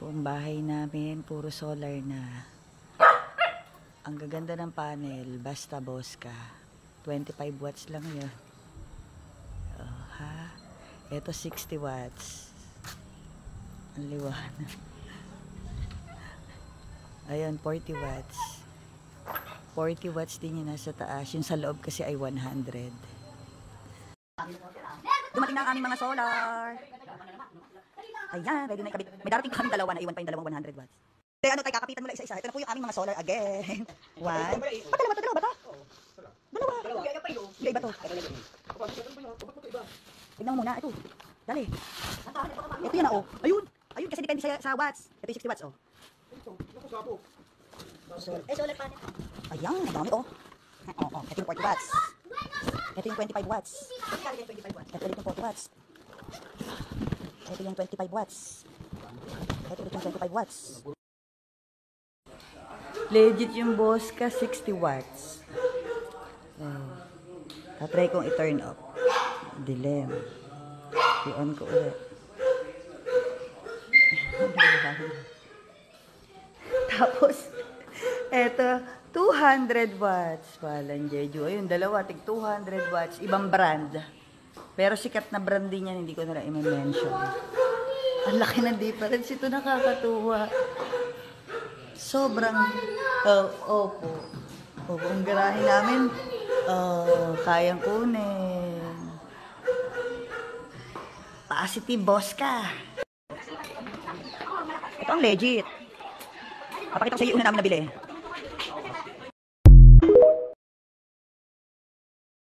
po ang bahay namin, puro solar na. Ang gaganda ng panel, basta Bosca. 25 watts lang yun. Oh, ha? Ito 60 watts. Ang liwanag. Ayun, 40 watts. 40 watts din yung nasa taas. Yung sa loob kasi ay 100. Dumating na ang aming mga solar. Ayan, ready na ikabit. May darating pa kaming dalawa na iwan pa yung dalawang 100 watts. Ano tayo, kakapitan mo lang isa-isa. Ito na po yung aming mga solar again. One. Ba't dalawa to? Dalawa ba to? Dalawa. Hindi, iba to. Tignan mo muna. Ito. Dali. Ito yan oh. Ayun. Ayun kasi depende sa watts. Ito yung 60 watts oh. Solar panel. Ayan, madami oh. Ito yung 40 watts. Ito yung 25 watts. Ito ulit yung 40 watts. Ito yung 25 watts. Ito ulit yung 25 watts. Legit yung Bosca 60 watts. Tatry kong i-turn off. Dilim. I-on ko ulit. Tapos, eto, 200 watts. Walang Jeju. Ayun, dalawa, tig 200 watts. Ibang brand. Pero sikat na brand din yan, hindi ko na lang i-mention. Ang laki ng difference. Ito nakakatuwa. Sobrang, opo. Opo, ang garahe namin, kayang kunin. Positive Bosca. Ito ang legit. Papakita ko sa iyo una namin nabili.